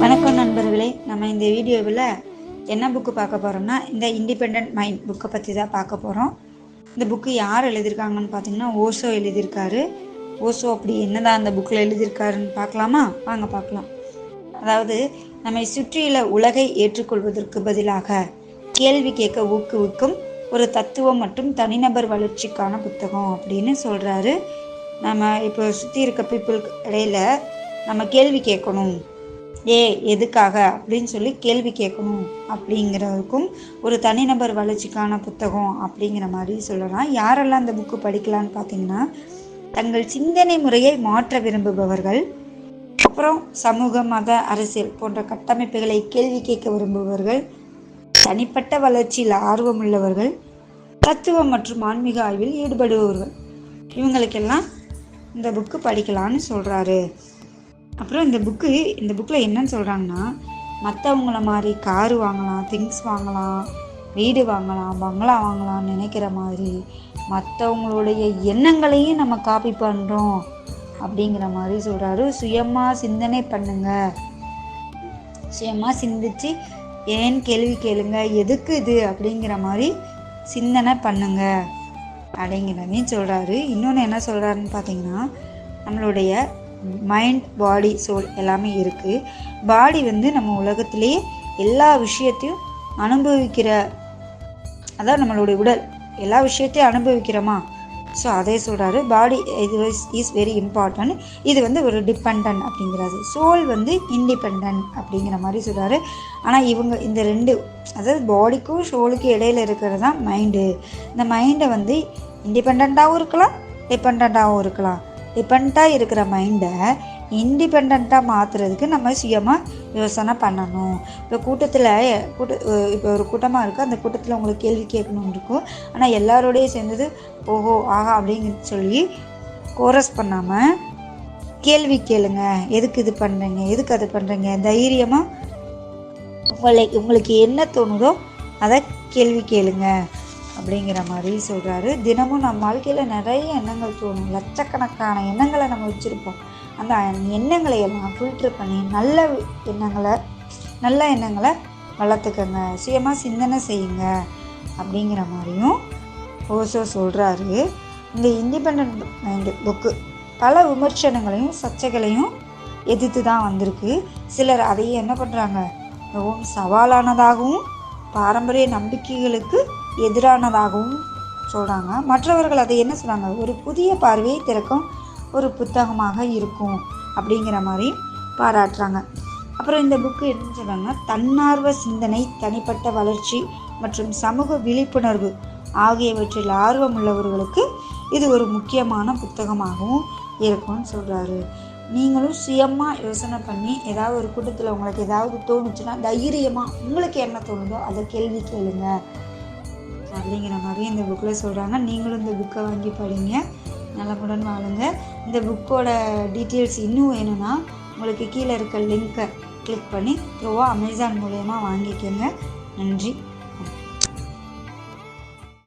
வணக்கம் நண்பர்களே, நம்ம இந்த வீடியோவில் என்ன புக்கு பார்க்க போகிறோம்னா இந்த இண்டிபெண்ட் மைண்ட் புக்கை பற்றி தான் பார்க்க போகிறோம். இந்த புக்கு யார் எழுதியிருக்காங்கன்னு பார்த்தீங்கன்னா ஓஷோ எழுதியிருக்காரு. ஓஷோ அப்படி என்னதான் அந்த புக்கில் எழுதியிருக்காருன்னு பார்க்கலாமா? வாங்க பார்க்கலாம். அதாவது நம்மை சுற்றியுள்ள உலகை ஏற்றுக்கொள்வதற்கு பதிலாக கேள்வி கேட்க ஊக்குவிக்கும் ஒரு தத்துவம் மற்றும் தனிநபர் வளர்ச்சிக்கான புத்தகம் அப்படின்னு சொல்கிறாரு. நம்ம இப்போ சுற்றி இருக்க பீப்புளுக்கு இடையில நம்ம கேள்வி கேட்கணும், எதுக்காக அப்படின்னு சொல்லி கேள்வி கேட்கணும் அப்படிங்கிறதுக்கும் ஒரு தனிநபர் வளர்ச்சிக்கான புத்தகம் அப்படிங்கிற மாதிரி சொல்லலாம். யாரெல்லாம் அந்த புக்கு படிக்கலான்னு பார்த்தீங்கன்னா, தங்கள் சிந்தனை முறையை மாற்ற விரும்புபவர்கள், அப்புறம் சமூக மத அரசியல் போன்ற கட்டமைப்புகளை கேள்வி கேட்க விரும்புபவர்கள், தனிப்பட்ட வளர்ச்சியில் ஆர்வம் உள்ளவர்கள், தத்துவம் மற்றும் ஆன்மீக ஆய்வில் ஈடுபடுபவர்கள், இவங்களுக்கெல்லாம் இந்த புக்கு படிக்கலான்னு சொல்கிறாரு. அப்புறம் இந்த புக்கில் என்னன்னு சொல்கிறாங்கன்னா, மற்றவங்கள மாதிரி காரு வாங்கலாம், திங்ஸ் வாங்கலாம், வீடு வாங்கலாம், பங்களா வாங்கலாம்னு நினைக்கிற மாதிரி மற்றவங்களுடைய எண்ணங்களையும் நம்ம காப்பி பண்ணுறோம் அப்படிங்கிற மாதிரி சொல்கிறாரு. சுயமாக சிந்தனை பண்ணுங்க, சுயமாக சிந்திச்சு ஏன் கேள்வி கேளுங்க, எதுக்கு இது அப்படிங்கிற மாதிரி சிந்தனை பண்ணுங்க அப்படிங்கிறதையும் சொல்கிறாரு. இன்னொன்று என்ன சொல்கிறாருன்னு பார்த்தீங்கன்னா, நம்மளுடைய மைண்ட், பாடி, சோல் எல்லாமே இருக்குது. பாடி நம்ம உலகத்திலேயே எல்லா விஷயத்தையும் அனுபவிக்கிற, அதாவது நம்மளுடைய உடல் எல்லா விஷயத்தையும் அனுபவிக்கிறோமா, ஸோ அதே சொல்கிறாரு. பாடி இது இஸ் வெரி இம்பார்ட்டன்ட், இது ஒரு டிபெண்ட் அப்படிங்கிறாரு. சோல் இண்டிபெண்ட் அப்படிங்கிற மாதிரி சொல்கிறாரு. ஆனால் இவங்க இந்த ரெண்டு, அதாவது பாடிக்கும் சோலுக்கும் இடையில இருக்கிறது தான் மைண்டு. இந்த மைண்டை இண்டிபெண்ட்டாகவும் இருக்கலாம், டிபெண்ட்டாகவும் இருக்கலாம். டிபெண்ட்டாக இருக்கிற மைண்டை இண்டிபெண்ட்டாக மாற்றுறதுக்கு நம்ம சுயமாக யோசனை பண்ணணும். இப்போ ஒரு கூட்டமாக இருக்குது, அந்த கூட்டத்தில் உங்களுக்கு கேள்வி கேட்கணும்னு இருக்கும். ஆனால் எல்லாரோடையும் சேர்ந்தது ஓஹோ ஆஹா அப்படின்னு சொல்லி கோரஸ் பண்ணாமல் கேள்வி கேளுங்க, எதுக்கு இது பண்ணுறீங்க, எதுக்கு அது பண்ணுறீங்க, தைரியமாக உங்களுக்கு என்ன தோணுதோ அதை கேள்வி கேளுங்க அப்படிங்கிற மாதிரி சொல்கிறாரு. தினமும் நம்ம வாழ்க்கையில் நிறைய எண்ணங்கள் தோணும், லட்சக்கணக்கான எண்ணங்களை நம்ம வச்சுருப்போம். அந்த எண்ணங்களை எல்லாம் ஃபில்டர் பண்ணி நல்ல எண்ணங்களை வளர்த்துக்கங்க, சுயமாக சிந்தனை செய்யுங்க அப்படிங்கிற மாதிரியும் ஓஷோ சொல்கிறாரு. இந்த இண்டிபெண்ட் மைண்டு புக்கு பல விமர்சனங்களையும் சர்ச்சைகளையும் எதிர்த்து தான் வந்திருக்கு. சிலர் அதையே என்ன பண்ணுறாங்க, மிகவும் சவாலானதாகவும் பாரம்பரிய நம்பிக்கைகளுக்கு எதிரானதாகவும் சொல்கிறாங்க. மற்றவர்கள் அதை என்ன சொல்கிறாங்க, ஒரு புதிய பார்வையை திறக்கும் ஒரு புத்தகமாக இருக்கும் அப்படிங்கிற மாதிரி பாராட்டுறாங்க. அப்புறம் இந்த புக்கு என்ன சொல்கிறாங்கன்னா, தன்னார்வ சிந்தனை, தனிப்பட்ட வளர்ச்சி மற்றும் சமூக விழிப்புணர்வு ஆகியவற்றில் ஆர்வம் உள்ளவர்களுக்கு இது ஒரு முக்கியமான புத்தகமாகவும் இருக்கும்னு சொல்கிறாரு. நீங்களும் சுயமாக யோசனை பண்ணி ஏதாவது ஒரு கூட்டத்தில் உங்களுக்கு ஏதாவது தோணுச்சுன்னா தைரியமாக உங்களுக்கு என்ன தோணுதோ அதை கேள்வி கேளுங்க அப்படிங்கிற மாதிரி இந்த புக்கில் சொல்கிறாங்க. நீங்களும் இந்த புக்கை வாங்கி படிங்க, நலமுடன் வாழுங்க. இந்த புக்கோட டீட்டெயில்ஸ் இன்னும் வேணும்னா உங்களுக்கு கீழே இருக்க லிங்க்கை கிளிக் பண்ணி த்ரூவாக அமேசான் மூலயமா வாங்கிக்கோங்க. நன்றி.